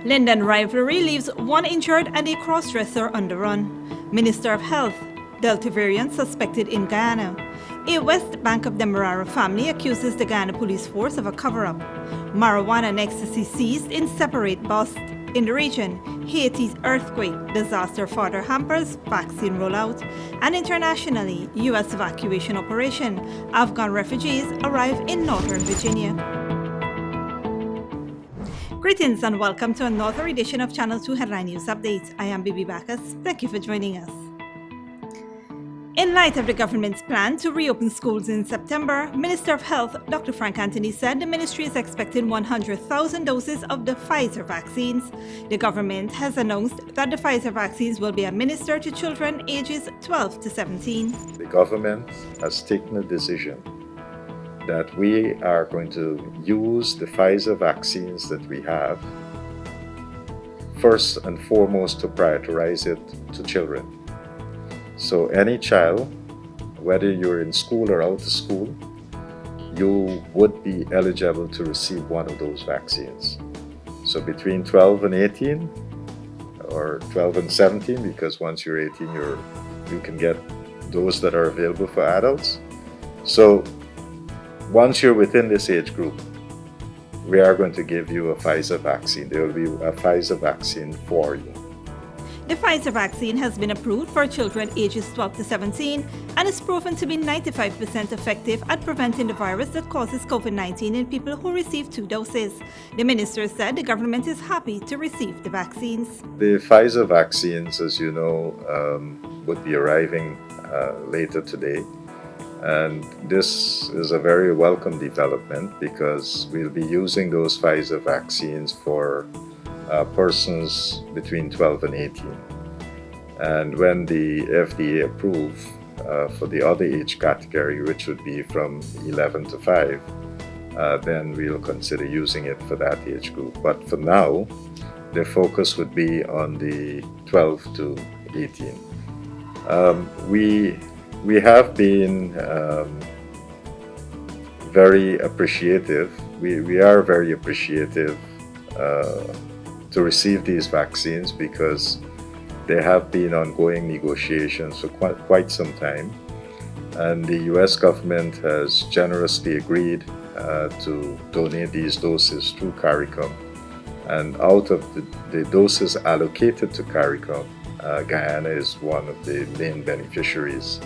Linden rivalry leaves one injured and a cross-dresser on the run. Minister of Health, Delta variant suspected in Guyana. A West Bank of Demerara family accuses the Guyana police force of a cover-up. Marijuana and ecstasy seized in separate busts. In the region, Haiti's earthquake disaster further hampers vaccine rollout. And internationally, U.S. evacuation operation. Afghan refugees arrive in Northern Virginia. Greetings and welcome to another edition of Channel 2 Headline News Update. I am Bibi Bacchus. Thank you for joining us. In light of the government's plan to reopen schools in September, Minister of Health Dr. Frank Anthony said the ministry is expecting 100,000 doses of the Pfizer vaccines. The government has announced that the Pfizer vaccines will be administered to children ages 12 to 17. The government has taken a decision that we are going to use the Pfizer vaccines that we have first and foremost to prioritize it to children. So any child, whether you're in school or out of school, you would be eligible to receive one of those vaccines. So between 12 and 18 or 12 and 17, because once you're 18 you can get those that are available for adults. So once you're within this age group, we are going to give you a Pfizer vaccine. There will be a Pfizer vaccine for you. The Pfizer vaccine has been approved for children ages 12 to 17 and is proven to be 95% effective at preventing the virus that causes COVID-19 in people who receive 2 doses. The minister said the government is happy to receive the vaccines. The Pfizer vaccines, as you know, would be arriving later today. And this is a very welcome development because we'll be using those Pfizer vaccines for persons between 12 and 18. And when the FDA approve for the other age category, which would be from 11 to 5, then we'll consider using it for that age group. But for now, the focus would be on the 12 to 18. We have been very appreciative. We are very appreciative to receive these vaccines because there have been ongoing negotiations for quite some time. And the US government has generously agreed to donate these doses through CARICOM. And out of the doses allocated to CARICOM, Guyana is one of the main beneficiaries.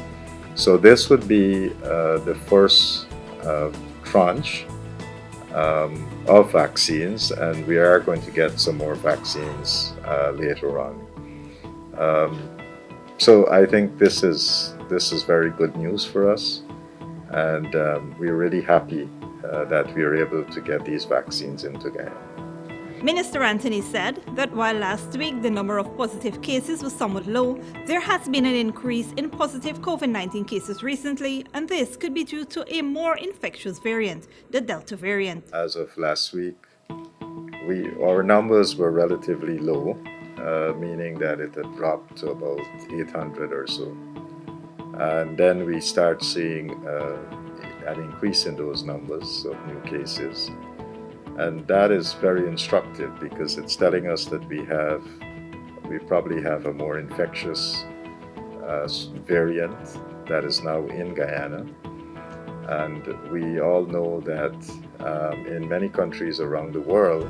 So this would be the first tranche of vaccines, and we are going to get some more vaccines later on. So I think this is very good news for us, and we're really happy that we are able to get these vaccines into Guyana. Minister Anthony said that while last week the number of positive cases was somewhat low, there has been an increase in positive COVID-19 cases recently, and this could be due to a more infectious variant, the Delta variant. As of last week, our numbers were relatively low, meaning that it had dropped to about 800 or so. And then we start seeing an increase in those numbers of new cases. And that is very instructive because it's telling us that we probably have a more infectious variant that is now in Guyana. And we all know that in many countries around the world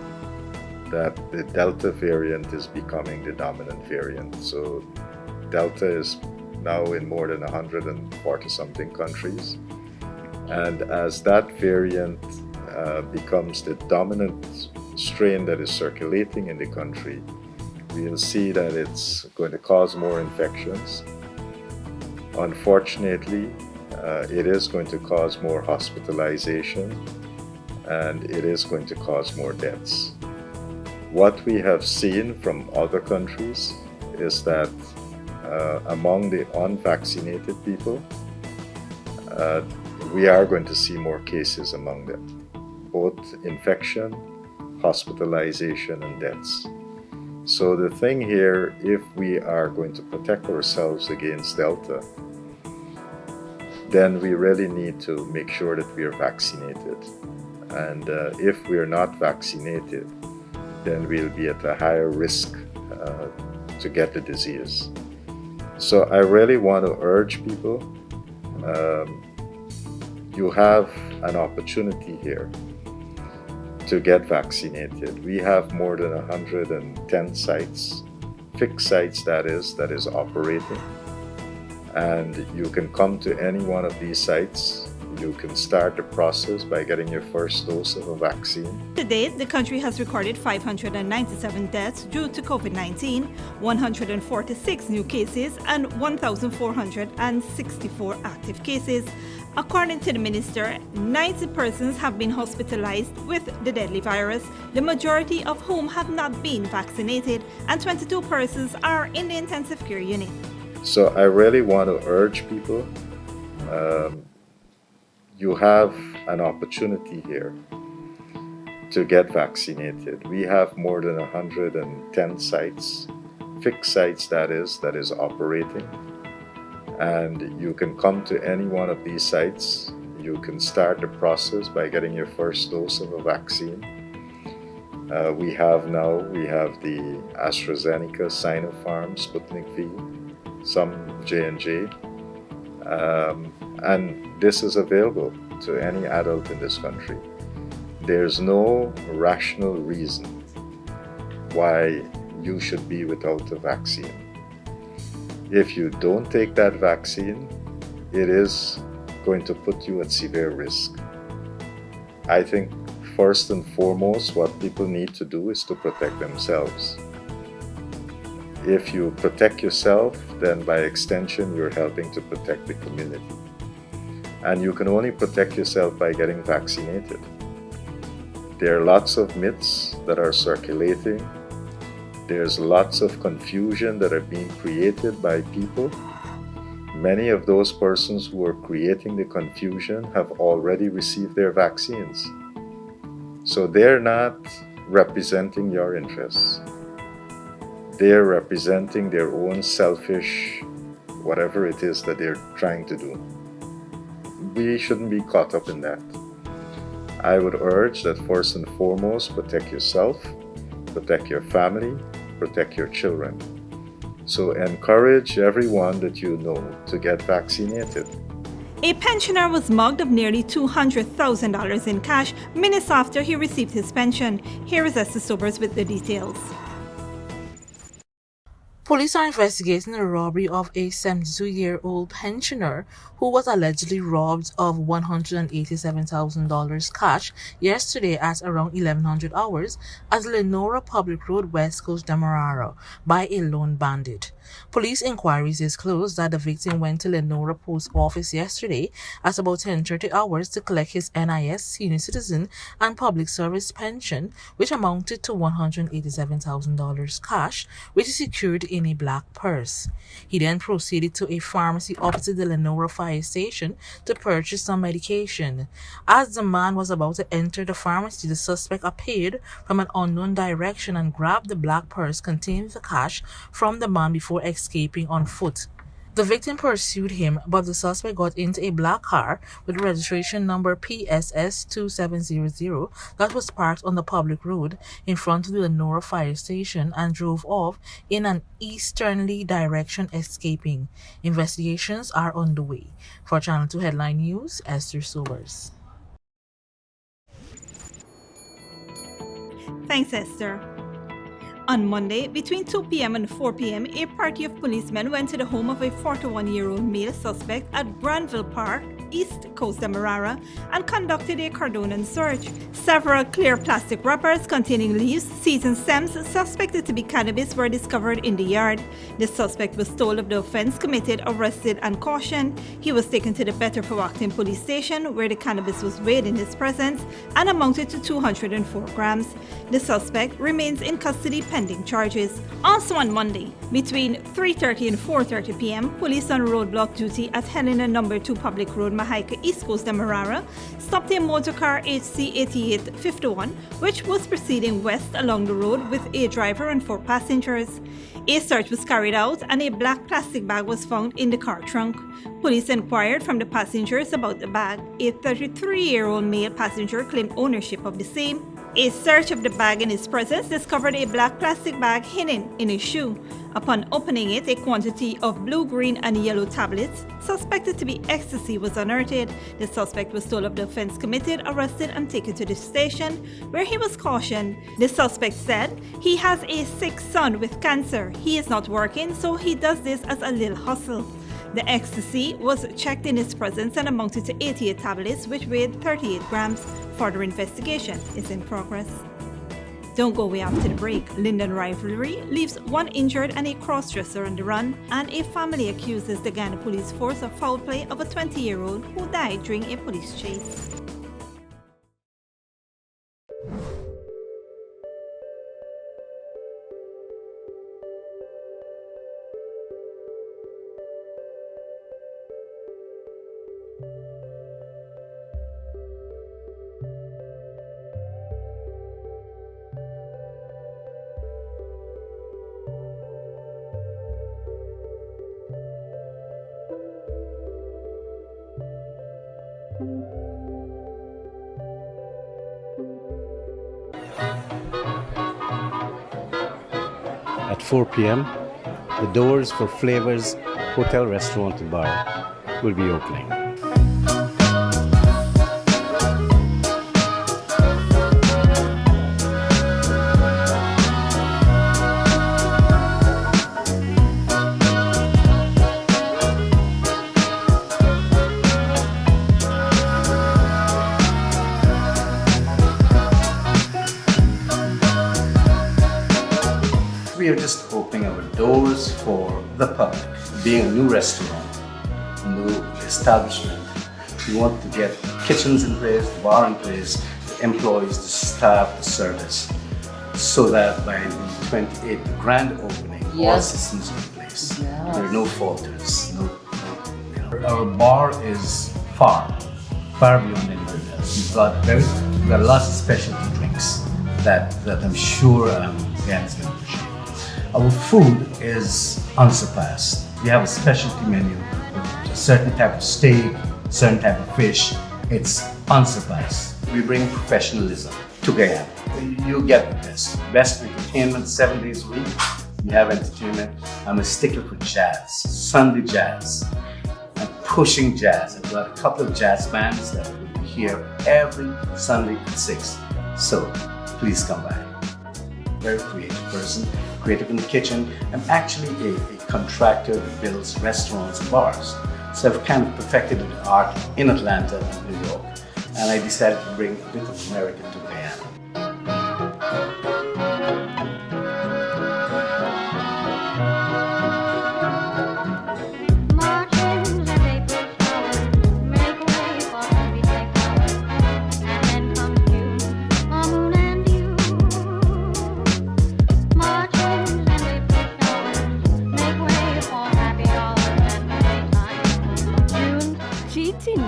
that the Delta variant is becoming the dominant variant. So Delta is now in more than 140 something countries. And as that variant becomes the dominant strain that is circulating in the country, we'll see that it's going to cause more infections. Unfortunately, it is going to cause more hospitalization and it is going to cause more deaths. What we have seen from other countries is that among the unvaccinated people, we are going to see more cases among them. Both infection, hospitalization, and deaths. So the thing here, if we are going to protect ourselves against Delta, then we really need to make sure that we are vaccinated. And if we are not vaccinated, then we'll be at a higher risk to get the disease. So I really want to urge people, you have an opportunity here to get vaccinated. We have more than 110 sites, fixed sites that is operating. And you can come to any one of these sites. You can start the process by getting your first dose of a vaccine. To date, the country has recorded 597 deaths due to COVID-19, 146 new cases, and 1,464 active cases. According to the minister, 90 persons have been hospitalized with the deadly virus, the majority of whom have not been vaccinated, and 22 persons are in the intensive care unit. So I really want to urge people, you have an opportunity here to get vaccinated. We have more than 110 sites, fixed sites that is operating. And you can come to any one of these sites. You can start the process by getting your first dose of a vaccine. We have the AstraZeneca, Sinopharm, Sputnik V, some J&J, and this is available to any adult in this country. There's no rational reason why you should be without a vaccine. If you don't take that vaccine, it is going to put you at severe risk. I think first and foremost, what people need to do is to protect themselves. If you protect yourself, then by extension, you're helping to protect the community. And you can only protect yourself by getting vaccinated. There are lots of myths that are circulating. There's lots of confusion that are being created by people. Many of those persons who are creating the confusion have already received their vaccines. So they're not representing your interests. They're representing their own selfish, whatever it is that they're trying to do. We shouldn't be caught up in that. I would urge that first and foremost, protect yourself, protect your family, protect your children. So encourage everyone that you know to get vaccinated. A pensioner was mugged of nearly $200,000 in cash minutes after he received his pension. Here is Esther Sobers with the details. Police are investigating the robbery of a 72-year-old pensioner who was allegedly robbed of $187,000 cash yesterday at around 1100 hours at Lenora Public Road, West Coast, Demerara, by a lone bandit. Police inquiries disclosed that the victim went to Lenora Post Office yesterday at about 10:30 hours to collect his NIS, senior citizen, and public service pension, which amounted to $187,000 cash, which is secured in a black purse. He then proceeded to a pharmacy opposite the Lenora fire station to purchase some medication. As the man was about to enter the pharmacy, the suspect appeared from an unknown direction and grabbed the black purse containing the cash from the man before escaping on foot. The victim pursued him, but the suspect got into a black car with registration number PSS 2700 that was parked on the public road in front of the Lenora fire station and drove off in an easterly direction, escaping. Investigations are underway. For Channel 2 Headline News, Esther Sobers. Thanks, Esther. On Monday, between 2 p.m. and 4 p.m., a party of policemen went to the home of a 41-year-old male suspect at Granville Park, East Coast, Demerara, and conducted a cordon search. Several clear plastic wrappers containing leaves, seeds, and stems suspected to be cannabis were discovered in the yard. The suspect was told of the offense committed, arrested, and cautioned. He was taken to the Better Powhatan police station, where the cannabis was weighed in his presence and amounted to 204 grams. The suspect remains in custody pending charges. Also on Monday, between 3:30 and 4:30 p.m., police on roadblock duty at Helena No. 2 Public Road, Mahaica, East Coast, Demerara, stopped a motor car HC 8851, which was proceeding west along the road with a driver and 4 passengers. A search was carried out and a black plastic bag was found in the car trunk. Police inquired from the passengers about the bag. A 33-year-old male passenger claimed ownership of the same. A search of the bag in his presence discovered a black plastic bag hidden in his shoe. Upon opening it, a quantity of blue, green, and yellow tablets, suspected to be ecstasy, was unearthed. The suspect was told of the offense committed, arrested, and taken to the station, where he was cautioned. The suspect said he has a sick son with cancer. He is not working, so he does this as a little hustle. The ecstasy was checked in his presence and amounted to 88 tablets, which weighed 38 grams. Further investigation is in progress. Don't go away after the break. Linden rivalry leaves one injured and a cross-dresser on the run, and a family accuses the Guyana police force of foul play of a 20-year-old who died during a police chase. At 4 p.m., the doors for Flavors Hotel, Restaurant and Bar will be opening. We are just opening our doors for the public. Being a new restaurant, new establishment, we want to get kitchens in place, the bar in place, the employees, the staff, the service, so that by the 28th, the grand opening, all systems are in place. There are no falters. Our bar is far beyond anywhere else. We've got lots of specialty drinks that I'm sure Guyana's going to appreciate. Our food is unsurpassed. We have a specialty menu with a certain type of steak, certain type of fish. It's unsurpassed. We bring professionalism to Guyana. You get the best entertainment 7 days a week. We have entertainment. I'm a stickler for jazz, Sunday jazz. I'm pushing jazz. I've got a couple of jazz bands that will be here every Sunday at 6. So please come by. Very creative person, creative in the kitchen. I'm actually a contractor that builds restaurants and bars. So I've kind of perfected the art in Atlanta and New York. And I decided to bring a bit of America to Guyana.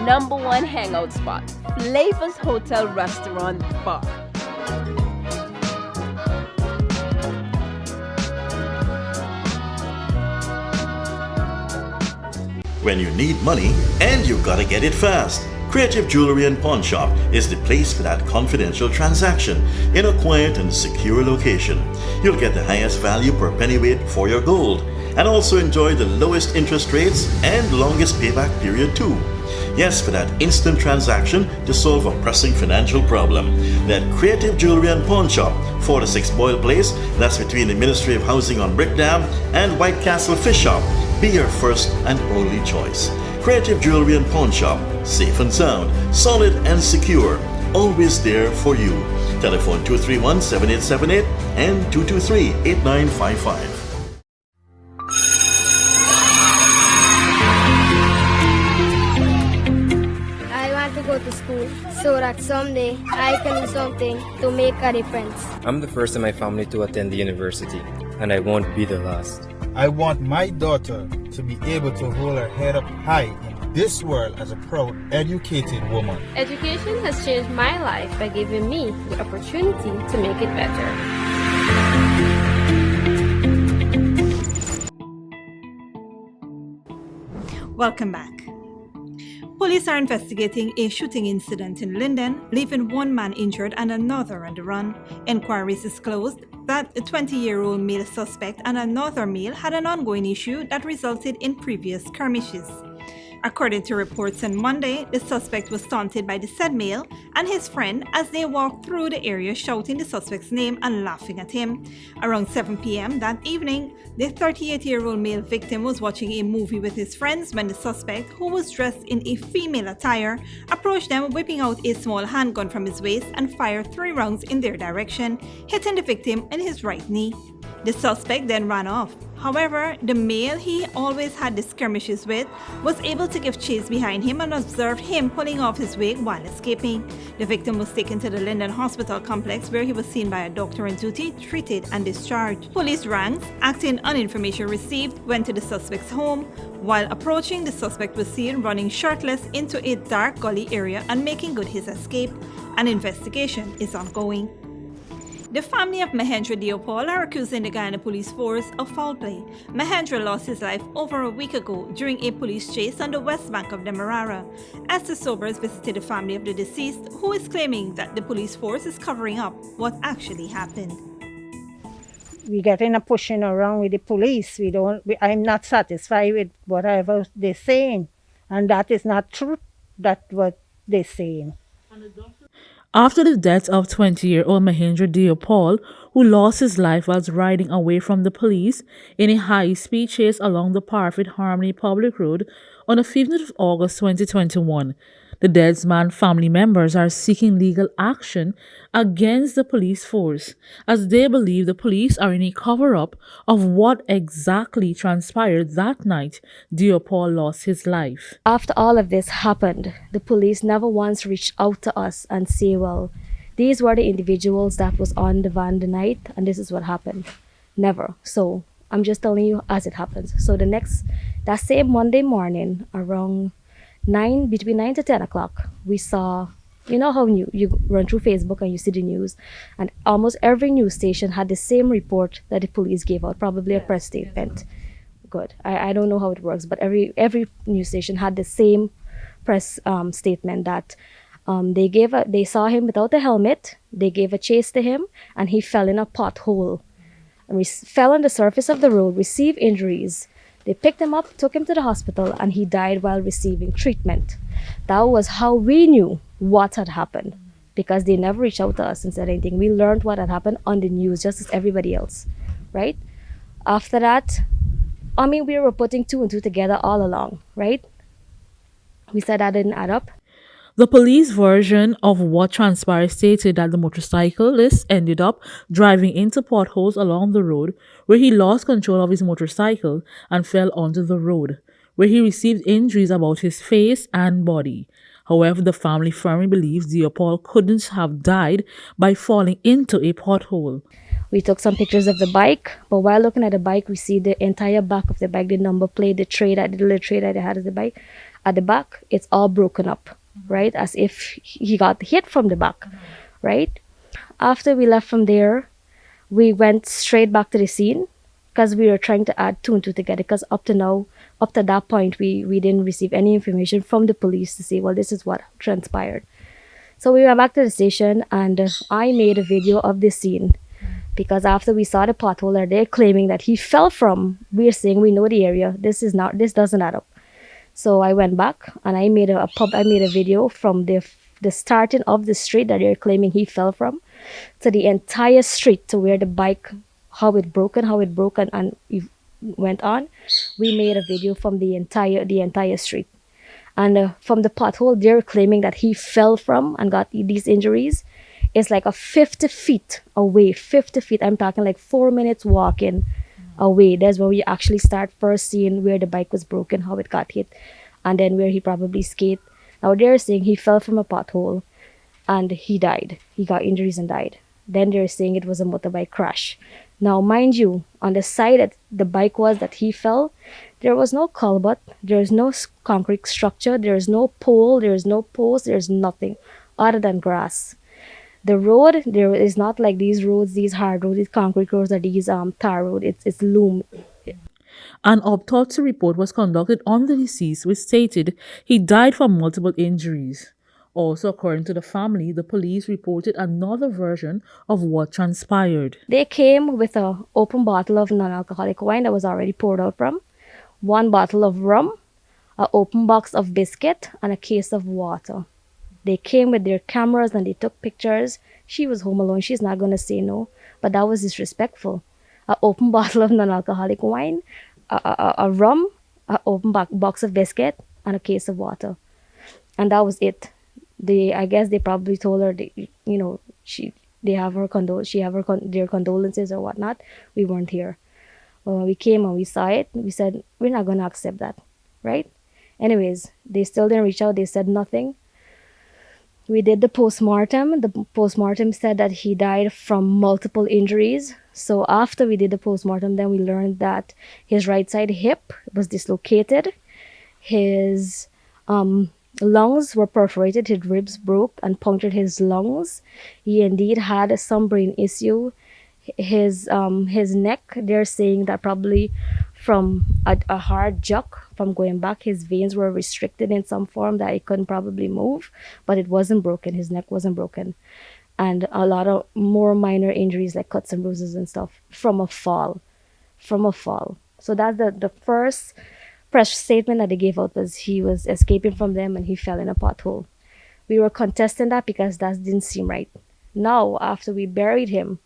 #1 hangout spot, Flavors Hotel Restaurant Bar. When you need money and you gotta get it fast, Creative Jewelry and Pawn Shop is the place for that confidential transaction in a quiet and secure location. You'll get the highest value per pennyweight for your gold and also enjoy the lowest interest rates and longest payback period too. Yes, for that instant transaction to solve a pressing financial problem. That Creative Jewelry and Pawn Shop, 4-6 Boyle Place, that's between the Ministry of Housing on Brick Dam and White Castle Fish Shop. Be your first and only choice. Creative Jewelry and Pawn Shop, safe and sound, solid and secure, always there for you. Telephone 231-7878 and 223-8955. Go to school so that someday I can do something to make a difference. I'm the first in my family to attend the university, and I won't be the last. I want my daughter to be able to hold her head up high in this world as a proud, educated woman. Education has changed my life by giving me the opportunity to make it better. Welcome back. Police are investigating a shooting incident in Linden, leaving one man injured and another on the run. Inquiries disclosed that a 20-year-old male suspect and another male had an ongoing issue that resulted in previous skirmishes. According to reports on Monday, the suspect was taunted by the said male and his friend as they walked through the area shouting the suspect's name and laughing at him. Around 7 p.m. that evening, the 38-year-old male victim was watching a movie with his friends when the suspect, who was dressed in a female attire, approached them whipping out a small handgun from his waist and fired 3 rounds in their direction, hitting the victim in his right knee. The suspect then ran off. However, the male he always had the skirmishes with was able to give chase behind him and observed him pulling off his wig while escaping. The victim was taken to the Linden Hospital complex where he was seen by a doctor on duty, treated and discharged. Police ranks, acting on information received, went to the suspect's home. While approaching, the suspect was seen running shirtless into a dark gully area and making good his escape. An investigation is ongoing. The family of Mahendra Deopal are accusing the Guyana police force of foul play. Mahendra lost his life over a week ago during a police chase on the west bank of Demerara. Esther Sobers visited the family of the deceased, who is claiming that the police force is covering up what actually happened. We get in a pushing around with the police. I'm not satisfied with whatever they're saying, and that is not true. That's what they're saying. After the death of 20-year-old Mahendra Deopal, who lost his life whilst riding away from the police in a high-speed chase along the Parfit Harmony Public Road on the 15th of August 2021, the dead man's family members are seeking legal action against the police force, as they believe the police are in a cover-up of what exactly transpired that night Deopal lost his life. After all of this happened, the police never once reached out to us and say, well, these were the individuals that was on the van the night and this is what happened. Never. So I'm just telling you as it happens. So that same Monday morning around between 9 to 10 o'clock, we saw, you know how you run through Facebook and you see the news, and almost every news station had the same report that the police gave out, probably a press statement. Good. I don't know how it works, but every news station had the same press statement that they saw him without a helmet, they gave a chase to him, and he fell in a pothole. And fell on the surface of the road, received injuries. They picked him up, took him to the hospital, and he died while receiving treatment. That was how we knew what had happened, because they never reached out to us and said anything. We learned what had happened on the news, just as everybody else, right? After that, we were putting 2 and 2 together all along, right? We said that didn't add up. The police version of what transpired stated that the motorcyclist ended up driving into potholes along the road, where he lost control of his motorcycle and fell onto the road, where he received injuries about his face and body. However, the family firmly believes Deopal couldn't have died by falling into a pothole. We took some pictures of the bike, but while looking at the bike, we see the entire back of the bike, the number plate, the little tray that they had at the bike. At the back, it's all broken up. Right, as if he got hit from the back, right? After we left from there, we went straight back to the scene because we were trying to add 2 and 2 together, because up to that point, we didn't receive any information from the police to say, well, this is what transpired. So we went back to the station and I made a video of this scene, because after we saw the pothole, they're claiming that he fell from. We're saying we know the area. This doesn't add up. So I went back and I made a video from the starting of the street that they're claiming he fell from to the entire street, to where the bike, how it broke and it went on. We made a video from the entire street. And from the pothole they're claiming that he fell from and got these injuries, it's like a 50 feet away. 50 feet, I'm talking like 4 minutes walking away. That's where we actually start first seeing where the bike was broken, how it got hit, and then where he probably skated. Now they're saying he fell from a pothole and he died. He got injuries and died. Then they're saying it was a motorbike crash. Now mind you, on the side that the bike was that he fell, there was no culvert, there's no concrete structure, there's no pole, there's no post, there's nothing other than grass. The road, there is not like these roads, these hard roads, these concrete roads, or these tar road. It's loom. An autopsy report was conducted on the deceased, which stated he died from multiple injuries. Also, according to the family, the police reported another version of what transpired. They came with an open bottle of non-alcoholic wine that was already poured out from, one bottle of rum, an open box of biscuit, and a case of water. They came with their cameras and they took pictures. She was home alone. She's not going to say no, but that was disrespectful. An open bottle of non-alcoholic wine, a rum, an open box of biscuit, and a case of water. And that was it. I guess they probably told her, they have her their condolences or whatnot. We weren't here. But when we came and we saw it, we said, we're not going to accept that, right? Anyways, they still didn't reach out. They said nothing. We did the postmortem. The postmortem said that he died from multiple injuries. So after we did the postmortem, then we learned that his right side hip was dislocated. His lungs were perforated. His ribs broke and punctured his lungs. He indeed had some brain issue. His neck, they're saying that probably from a hard jock from going back, his veins were restricted in some form that he couldn't probably move, but it wasn't broken. His neck wasn't broken. And a lot of more minor injuries like cuts and bruises and stuff from a fall. So that's the first press statement that they gave out, was he was escaping from them and he fell in a pothole. We were contesting that because that didn't seem right. Now, after we buried him,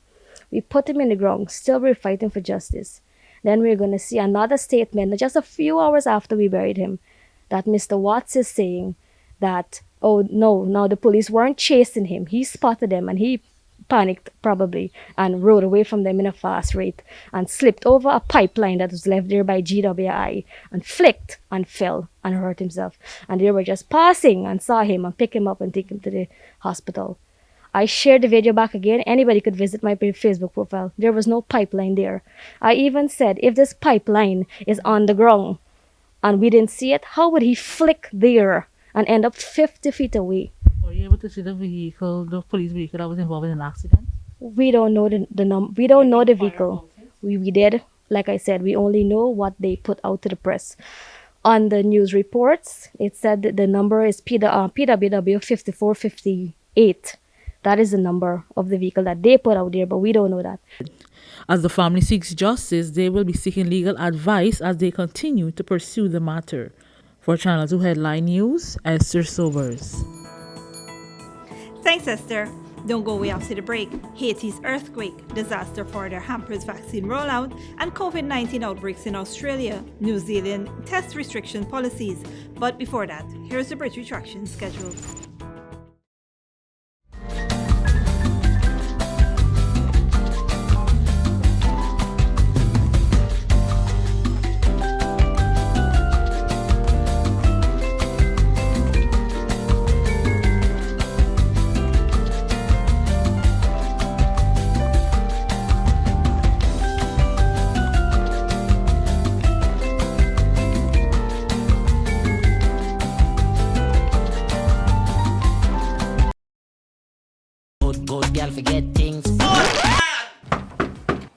we put him in the ground, still we're fighting for justice. Then we're going to see another statement just a few hours after we buried him, that Mr. Watts is saying that, oh no, now the police weren't chasing him. He spotted them and he panicked probably and rode away from them in a fast rate and slipped over a pipeline that was left there by GWI and flicked and fell and hurt himself. And they were just passing and saw him and pick him up and take him to the hospital. I shared the video back again. Anybody could visit my Facebook profile. There was no pipeline there. I even said, if this pipeline is on the ground and we didn't see it, how would he flick there and end up 50 feet away? Were you able to see the vehicle, the police vehicle that was involved in an accident? We don't know the number. We don't know the vehicle. We did, like I said, we only know what they put out to the press. On the news reports, it said that the number is PWW 5458. That is the number of the vehicle that they put out there, but we don't know that. As the family seeks justice, they will be seeking legal advice as they continue to pursue the matter. For Channel 2 Headline News, Esther Sobers. Thanks, Esther. Don't go away after the break. Haiti's earthquake, disaster for their HAMPERS vaccine rollout, and COVID-19 outbreaks in Australia, New Zealand test restriction policies. But before that, here's the Bridge Retraction schedule.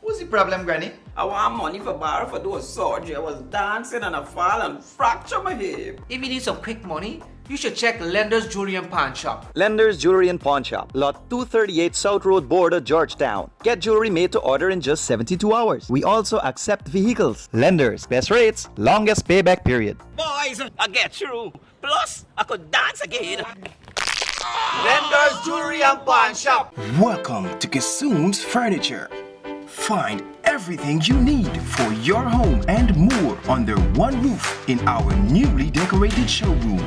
What's the problem, Granny? I want money for borrow for those surgery. I was dancing and I fall and fracture my hip. If you need some quick money, you should check Lender's Jewelry and Pawn Shop. Lender's Jewelry and Pawn Shop, lot 238 South Road Border, Georgetown. Get jewelry made to order in just 72 hours. We also accept vehicles. Lender's, best rates, longest payback period. Boys, I get through. Plus, I could dance again. Lender's Jewelry and Pawn Shop. Welcome to Kissoon's Furniture. Find everything you need for your home and more under one roof in our newly decorated showroom.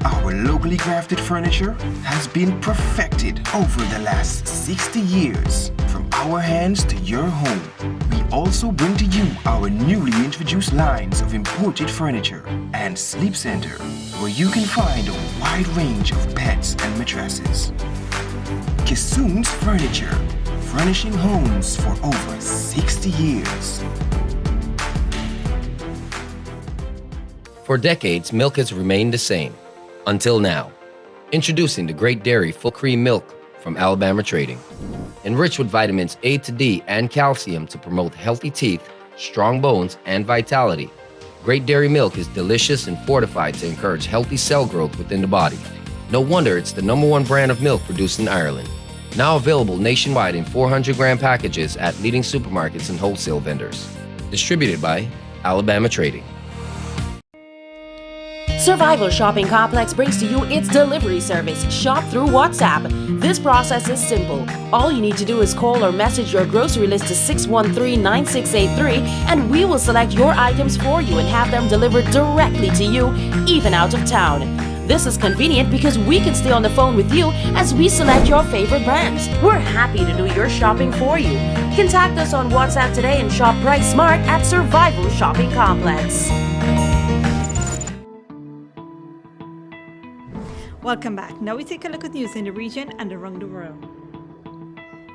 Our locally crafted furniture has been perfected over the last 60 years. From our hands to your home, we also bring to you our newly introduced lines of imported furniture and sleep center, where you can find a wide range of beds and mattresses. Kissoon's Furniture, furnishing homes for over 60 years. For decades, milk has remained the same. Until now. Introducing the Great Dairy Full Cream Milk from Alabama Trading. Enriched with vitamins A to D and calcium to promote healthy teeth strong bones, and vitality. Great Dairy milk is delicious and fortified to encourage healthy cell growth within the body. No wonder it's the #1 brand of milk produced in Ireland. Now available nationwide in 400-gram packages at leading supermarkets and wholesale vendors. Distributed by Alabama Trading. Survival Shopping Complex brings to you its delivery service, Shop through WhatsApp. This process is simple. All you need to do is call or message your grocery list to 613-9683 and we will select your items for you and have them delivered directly to you, even out of town. This is convenient because we can stay on the phone with you as we select your favorite brands. We're happy to do your shopping for you. Contact us on WhatsApp today and shop price smart at Survival Shopping Complex. Welcome back. Now we take a look at news in the region and around the world.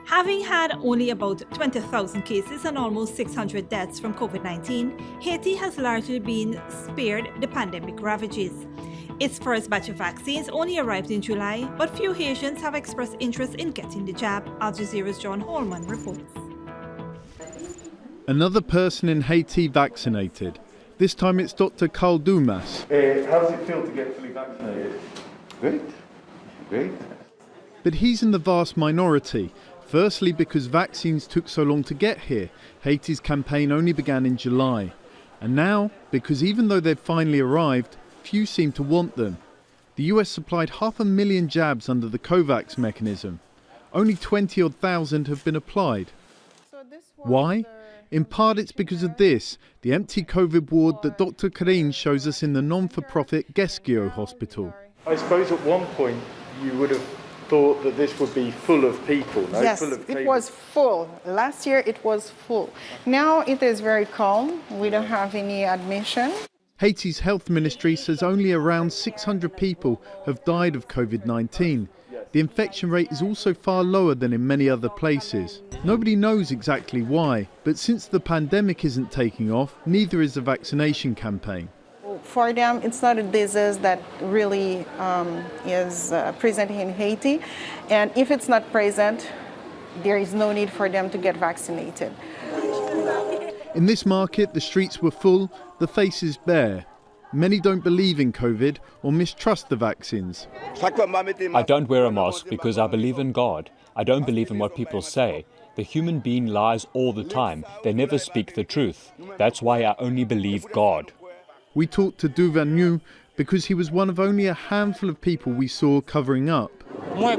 Having had only about 20,000 cases and almost 600 deaths from COVID-19, Haiti has largely been spared the pandemic ravages. Its first batch of vaccines only arrived in July, but few Haitians have expressed interest in getting the jab. Al Jazeera's John Holman reports. Another person in Haiti vaccinated. This time it's Dr. Carl Dumas. How does it feel to get fully vaccinated? Great. But he's in the vast minority. Firstly, because vaccines took so long to get here. Haiti's campaign only began in July. And now, because even though they've finally arrived, few seem to want them. The US supplied 500,000 jabs under the COVAX mechanism. Only 20-odd thousand have been applied. Why? In part it's because of this, the empty COVID ward that Dr. Karine shows us in the non-for-profit Guesquio hospital. I suppose at one point you would have thought that this would be full of people, no? Yes, full of it was full. Last year it was full. Now it is very calm. We don't have any admission. Haiti's health ministry says only around 600 people have died of COVID-19. The infection rate is also far lower than in many other places. Nobody knows exactly why, but since the pandemic isn't taking off, neither is the vaccination campaign. For them, it's not a disease that really is present in Haiti. And if it's not present, there is no need for them to get vaccinated. In this market, the streets were full, the faces bare. Many don't believe in COVID or mistrust the vaccines. I don't wear a mask because I believe in God. I don't believe in what people say. The human being lies all the time. They never speak the truth. That's why I only believe God. We talked to Duvanu because he was one of only a handful of people we saw covering up. I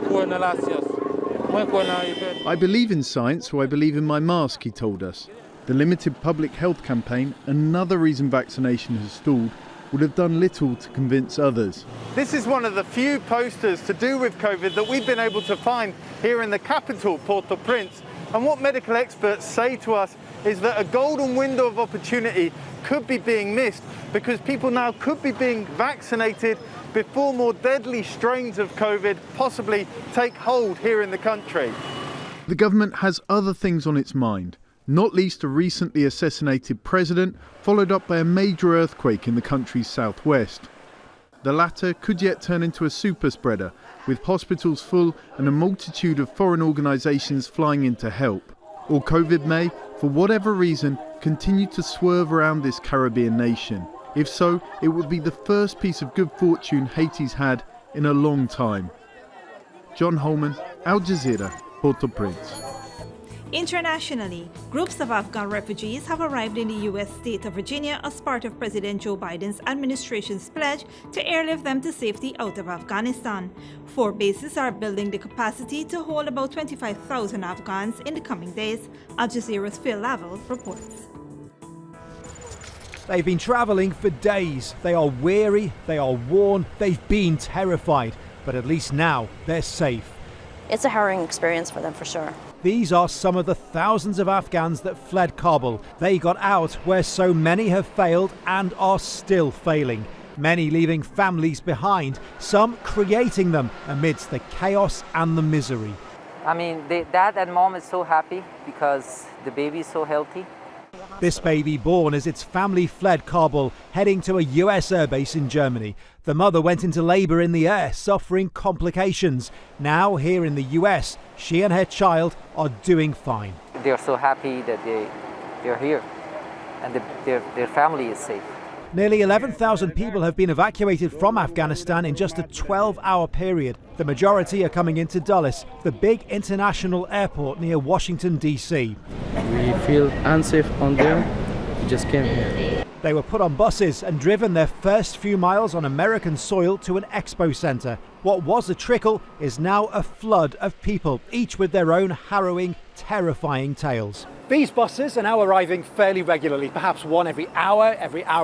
believe in science, so I believe in my mask, he told us. The limited public health campaign, another reason vaccination has stalled, would have done little to convince others. This is one of the few posters to do with COVID that we've been able to find here in the capital, Port-au-Prince. And what medical experts say to us is that a golden window of opportunity could be being missed because people now could be being vaccinated before more deadly strains of COVID possibly take hold here in the country. The government has other things on its mind, not least a recently assassinated president, followed up by a major earthquake in the country's southwest. The latter could yet turn into a super spreader, with hospitals full and a multitude of foreign organisations flying in to help. Or COVID may, for whatever reason, continue to swerve around this Caribbean nation. If so, it would be the first piece of good fortune Haiti's had in a long time. John Holman, Al Jazeera, Port-au-Prince. Internationally, groups of Afghan refugees have arrived in the U.S. state of Virginia as part of President Joe Biden's administration's pledge to airlift them to safety out of Afghanistan. 4 bases are building the capacity to hold about 25,000 Afghans in the coming days. Al Jazeera's Phil Lavelle reports. They've been travelling for days. They are weary, they are worn, they've been terrified. But at least now they're safe. It's a harrowing experience for them for sure. These are some of the thousands of Afghans that fled Kabul. They got out where so many have failed and are still failing. Many leaving families behind, some creating them amidst the chaos and the misery. I mean, dad and mom is so happy because the baby is so healthy. This baby born as its family fled Kabul, heading to a US airbase in Germany. The mother went into labour in the air, suffering complications. Now, here in the US, she and her child are doing fine. They're so happy that they're here. and their family is safe. Nearly 11,000 people have been evacuated from Afghanistan in just a 12-hour period. The majority are coming into Dulles, the big international airport near Washington, D.C. We feel unsafe on there. We just came here. They were put on buses and driven their first few miles on American soil to an expo centre. What was a trickle is now a flood of people, each with their own harrowing, terrifying tales. These buses are now arriving fairly regularly, perhaps one every hour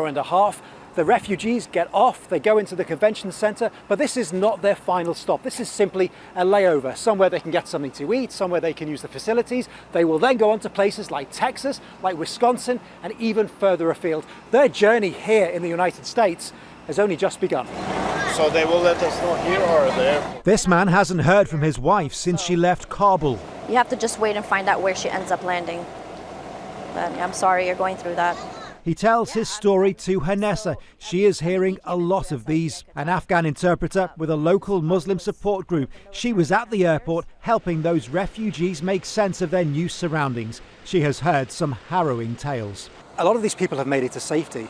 and a half. The refugees get off, they go into the convention centre, but this is not their final stop. This is simply a layover, somewhere they can get something to eat, somewhere they can use the facilities. They will then go on to places like Texas, like Wisconsin, and even further afield. Their journey here in the United States has only just begun. So they will let us know here or there? This man hasn't heard from his wife since she left Kabul. You have to just wait and find out where she ends up landing. But I'm sorry you're going through that. He tells his story to Hanessa. She is hearing a lot of these. An Afghan interpreter with a local Muslim support group. She was at the airport helping those refugees make sense of their new surroundings. She has heard some harrowing tales. A lot of these people have made it to safety,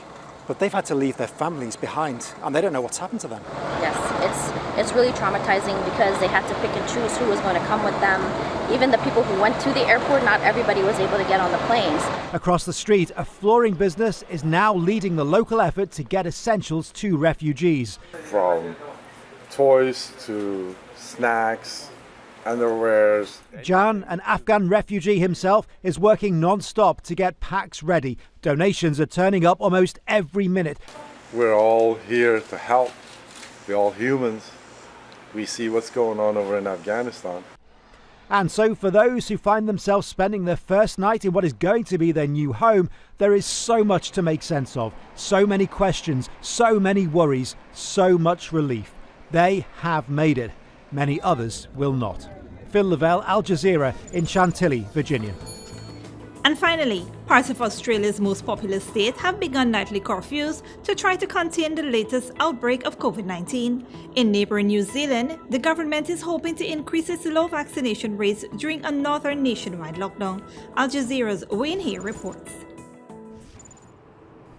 but they've had to leave their families behind and they don't know what's happened to them. Yes, it's really traumatizing because they had to pick and choose who was going to come with them. Even the people who went to the airport, not everybody was able to get on the planes. Across the street, a flooring business is now leading the local effort to get essentials to refugees. From toys to snacks, underwears. Jan, an Afghan refugee himself, is working non-stop to get packs ready. Donations are turning up almost every minute. We're all here to help. We're all humans. We see what's going on over in Afghanistan. And so for those who find themselves spending their first night in what is going to be their new home, there is so much to make sense of. So many questions, so many worries, so much relief. They have made it. Many others will not. Phil Lavelle, Al Jazeera in Chantilly, Virginia. And finally, parts of Australia's most populous state have begun nightly curfews to try to contain the latest outbreak of COVID-19. In neighbouring New Zealand, the government is hoping to increase its low vaccination rates during another nationwide lockdown. Al Jazeera's Wayne Hay reports.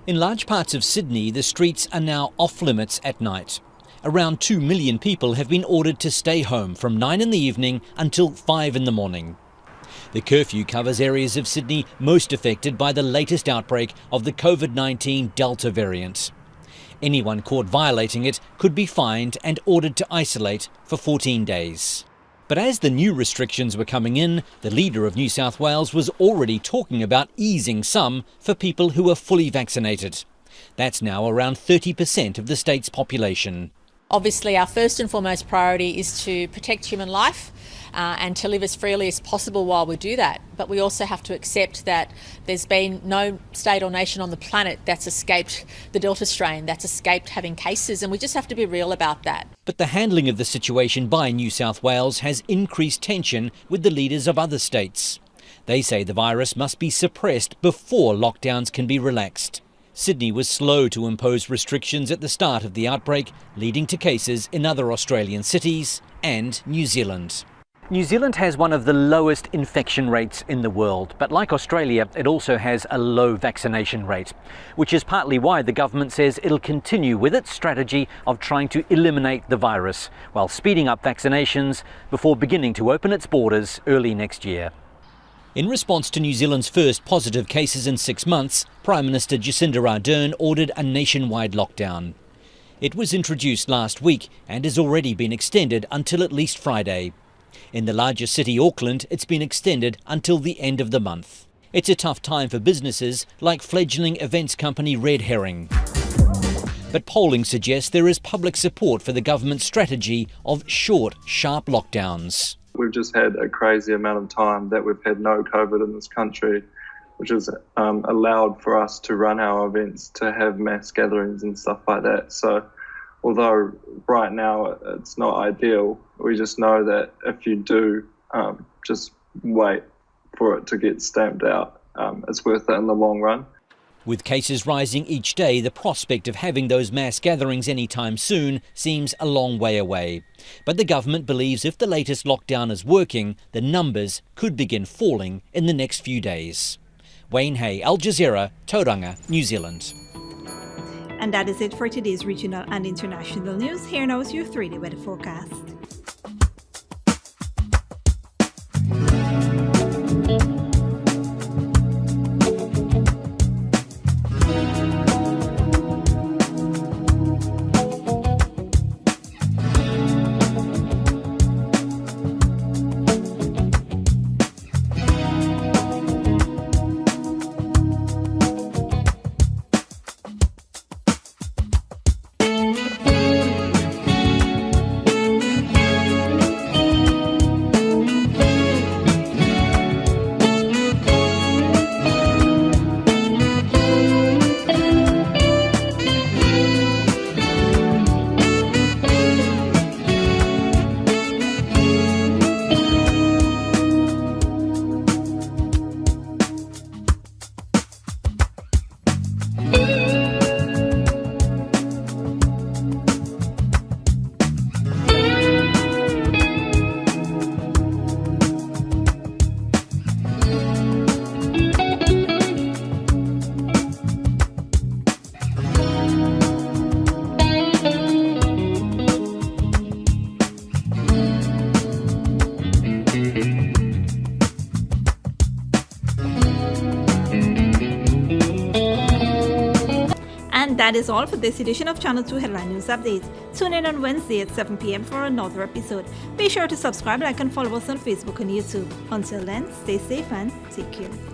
In large parts of Sydney, the streets are now off limits at night. Around 2 million people have been ordered to stay home from 9 in the evening until 5 in the morning. The curfew covers areas of Sydney most affected by the latest outbreak of the COVID-19 Delta variant. Anyone caught violating it could be fined and ordered to isolate for 14 days. But as the new restrictions were coming in, the leader of New South Wales was already talking about easing some for people who are fully vaccinated. That's now around 30% of the state's population. Obviously, our first and foremost priority is to protect human life and to live as freely as possible while we do that. But we also have to accept that there's been no state or nation on the planet that's escaped the Delta strain, that's escaped having cases, and we just have to be real about that. But the handling of the situation by New South Wales has increased tension with the leaders of other states. They say the virus must be suppressed before lockdowns can be relaxed. Sydney was slow to impose restrictions at the start of the outbreak, leading to cases in other Australian cities and New Zealand. New Zealand has one of the lowest infection rates in the world, but like Australia, it also has a low vaccination rate, which is partly why the government says it'll continue with its strategy of trying to eliminate the virus, while speeding up vaccinations before beginning to open its borders early next year. In response to New Zealand's first positive cases in 6 months, Prime Minister Jacinda Ardern ordered a nationwide lockdown. It was introduced last week and has already been extended until at least Friday. In the largest city, Auckland, it's been extended until the end of the month. It's a tough time for businesses like fledgling events company Red Herring. But polling suggests there is public support for the government's strategy of short, sharp lockdowns. We've just had a crazy amount of time that we've had no COVID in this country, which has allowed for us to run our events, to have mass gatherings and stuff like that. So although right now it's not ideal, we just know that if you do just wait for it to get stamped out, it's worth it in the long run. With cases rising each day, the prospect of having those mass gatherings anytime soon seems a long way away. But the government believes if the latest lockdown is working, the numbers could begin falling in the next few days. Wayne Hay, Al Jazeera, Tauranga, New Zealand. And that is it for today's regional and international news. Here now is your 3-day weather forecast. That is all for this edition of Channel 2 Headline News Updates. Tune in on Wednesday at 7 p.m. for another episode. Be sure to subscribe, like, and follow us on Facebook and YouTube. Until then, stay safe and take care.